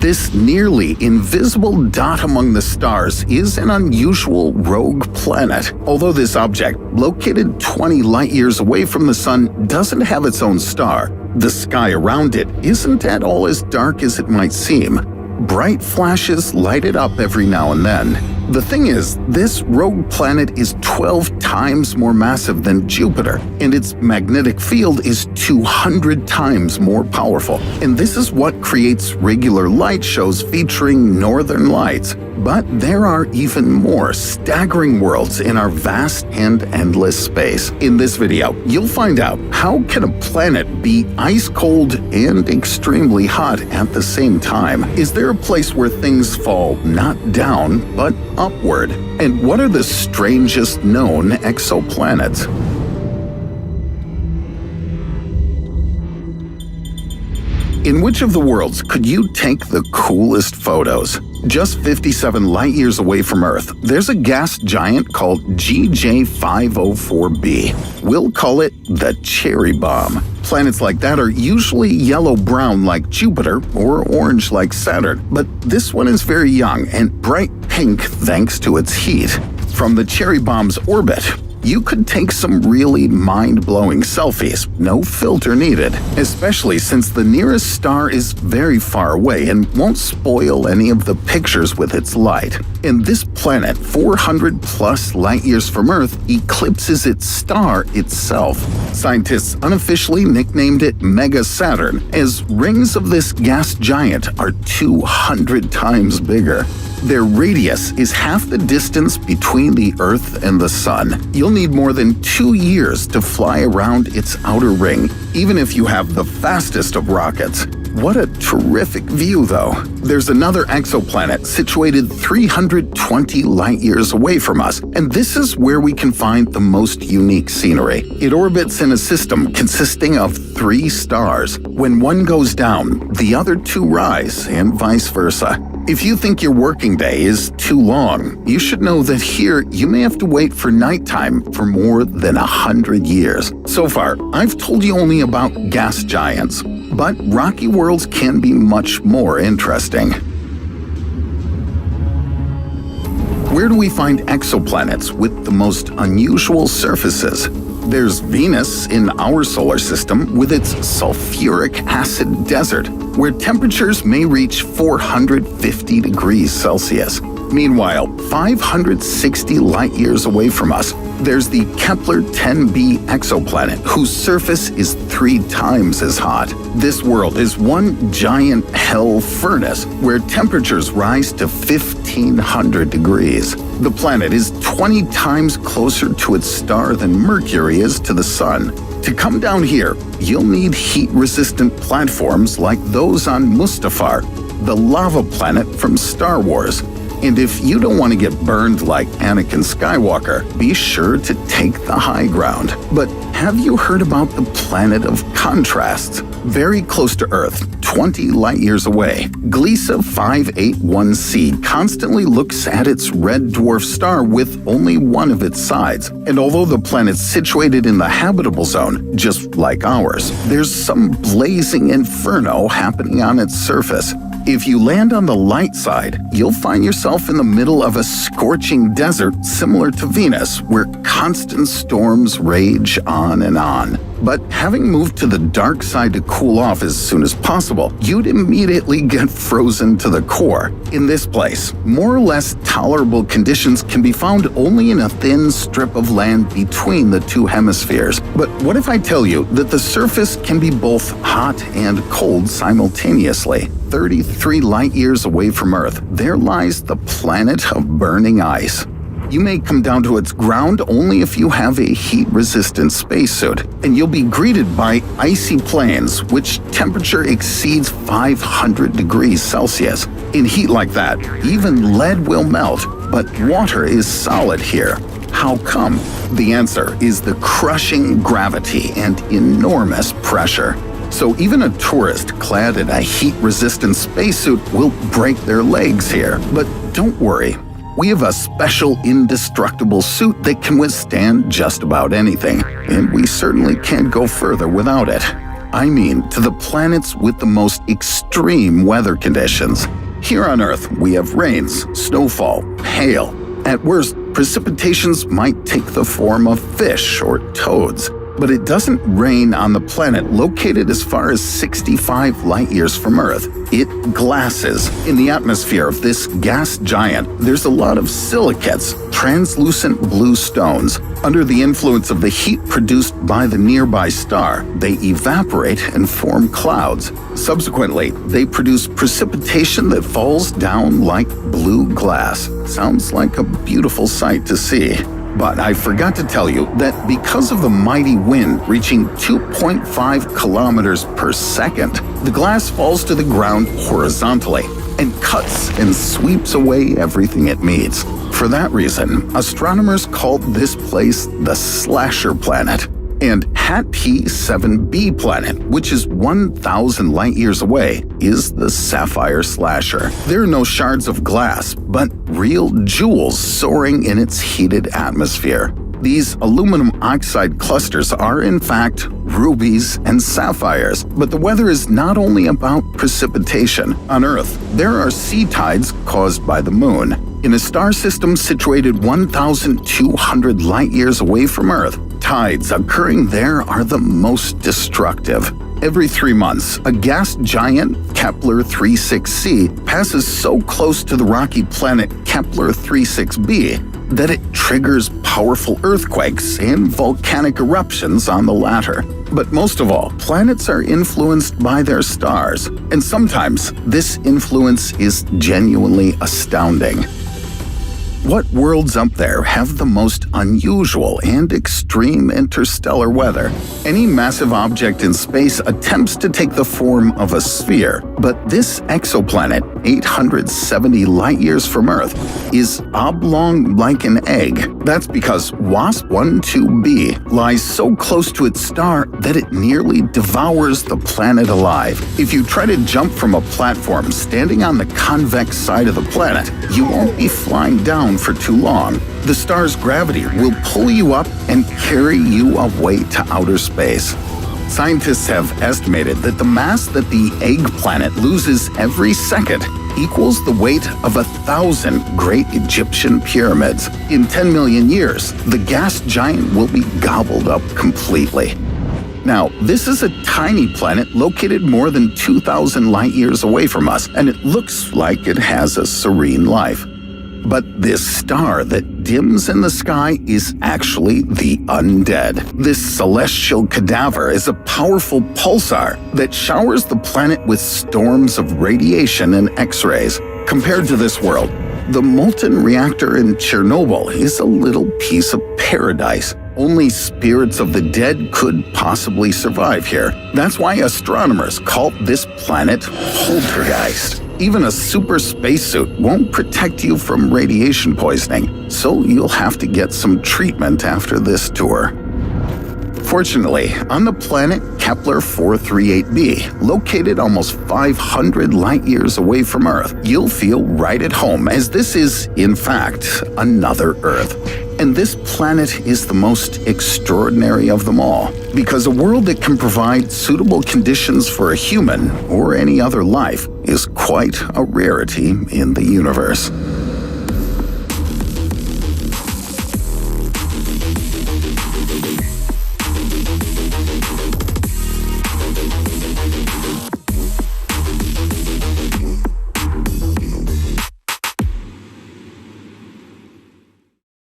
This nearly invisible dot among the stars is an unusual rogue planet. Although this object, located 20 light-years away from the Sun, doesn't have its own star, the sky around it isn't at all as dark as it might seem. Bright flashes light it up every now and then. The thing is, this rogue planet is 12 times more massive than Jupiter, and its magnetic field is 200 times more powerful. And this is what creates regular light shows featuring northern lights. But there are even more staggering worlds in our vast and endless space. In this video, you'll find out how can a planet be ice cold and extremely hot at the same time? Is there a place where things fall not down, but upward? And what are the strangest known exoplanets? In which of the worlds could you take the coolest photos? Just 57 light-years away from Earth, there's a gas giant called GJ504b. We'll call it the cherry bomb. Planets like that are usually yellow-brown like Jupiter or orange like Saturn, but this one is very young and bright pink thanks to its heat. From the cherry bomb's orbit, you could take some really mind-blowing selfies, no filter needed, especially since the nearest star is very far away and won't spoil any of the pictures with its light. And this planet, 400+ light-years from Earth, eclipses its star itself. Scientists unofficially nicknamed it Mega Saturn, as rings of this gas giant are 200 times bigger. Their radius is half the distance between the Earth and the Sun. You'll need more than 2 years to fly around its outer ring, even if you have the fastest of rockets. What a terrific view, though. There's another exoplanet situated 320 light-years away from us, and this is where we can find the most unique scenery. It orbits in a system consisting of 3 stars. When one goes down, the other 2 rise, and vice versa. If you think your working day is too long, you should know that here you may have to wait for nighttime for more than 100 years. So far, I've told you only about gas giants, but rocky worlds can be much more interesting. Where do we find exoplanets with the most unusual surfaces? There's Venus in our solar system with its sulfuric acid desert, where temperatures may reach 450 degrees Celsius. Meanwhile, 560 light-years away from us, there's the Kepler-10b exoplanet, whose surface is 3 times as hot. This world is one giant hell furnace where temperatures rise to 1,500 degrees. The planet is 20 times closer to its star than Mercury is to the Sun. To come down here, you'll need heat-resistant platforms like those on Mustafar, the lava planet from Star Wars. And if you don't want to get burned like Anakin Skywalker, be sure to take the high ground. But have you heard about the planet of contrasts? Very close to Earth, 20 light-years away, Gliese 581c constantly looks at its red dwarf star with only one of its sides. And although the planet's situated in the habitable zone, just like ours, there's some blazing inferno happening on its surface. If you land on the light side, you'll find yourself in the middle of a scorching desert similar to Venus, where constant storms rage on and on. But having moved to the dark side to cool off as soon as possible, you'd immediately get frozen to the core. In this place, more or less tolerable conditions can be found only in a thin strip of land between the 2 hemispheres. But what if I tell you that the surface can be both hot and cold simultaneously? 33 light-years away from Earth, there lies the planet of burning ice. You may come down to its ground only if you have a heat-resistant spacesuit, and you'll be greeted by icy plains, which temperature exceeds 500 degrees Celsius. In heat like that, even lead will melt, but water is solid here. How come? The answer is the crushing gravity and enormous pressure. So even a tourist clad in a heat-resistant spacesuit will break their legs here. But don't worry. We have a special indestructible suit that can withstand just about anything, and we certainly can't go further without it. I mean to the planets with the most extreme weather conditions. Here on Earth, we have rains, snowfall, hail. At worst, precipitations might take the form of fish or toads. But it doesn't rain on the planet located as far as 65 light-years from Earth. It glasses. In the atmosphere of this gas giant, there's a lot of silicates, translucent blue stones. Under the influence of the heat produced by the nearby star, they evaporate and form clouds. Subsequently, they produce precipitation that falls down like blue glass. Sounds like a beautiful sight to see. But I forgot to tell you that because of the mighty wind reaching 2.5 kilometers per second, the glass falls to the ground horizontally and cuts and sweeps away everything it meets. For that reason, astronomers called this place the Slasher Planet. And HAT P7b planet, which is 1,000 light-years away, is the Sapphire Slasher. There are no shards of glass, but real jewels soaring in its heated atmosphere. These aluminum oxide clusters are, in fact, rubies and sapphires. But the weather is not only about precipitation. On Earth, there are sea tides caused by the moon. In a star system situated 1,200 light-years away from Earth, tides occurring there are the most destructive. Every 3 months, a gas giant, Kepler 36c, passes so close to the rocky planet Kepler 36b that it triggers powerful earthquakes and volcanic eruptions on the latter. But most of all, planets are influenced by their stars, and sometimes this influence is genuinely astounding. What worlds up there have the most unusual and extreme interstellar weather? Any massive object in space attempts to take the form of a sphere, but this exoplanet, 870 light-years from Earth, is oblong like an egg. That's because WASP-12b lies so close to its star that it nearly devours the planet alive. If you try to jump from a platform standing on the convex side of the planet, you won't be flying down for too long. The star's gravity will pull you up and carry you away to outer space. Scientists have estimated that the mass that the egg planet loses every second equals the weight of 1,000 great Egyptian pyramids. In 10 million years, the gas giant will be gobbled up completely. Now, this is a tiny planet located more than 2,000 light-years away from us, and it looks like it has a serene life. But this star that dims in the sky is actually the undead. This celestial cadaver is a powerful pulsar that showers the planet with storms of radiation and X-rays. Compared to this world, the molten reactor in Chernobyl is a little piece of paradise. Only spirits of the dead could possibly survive here. That's why astronomers call this planet poltergeist. Even a super spacesuit won't protect you from radiation poisoning, so you'll have to get some treatment after this tour. Fortunately, on the planet Kepler 438b, located almost 500 light-years away from Earth, you'll feel right at home, as this is, in fact, another Earth. And this planet is the most extraordinary of them all, because a world that can provide suitable conditions for a human or any other life is quite a rarity in the universe.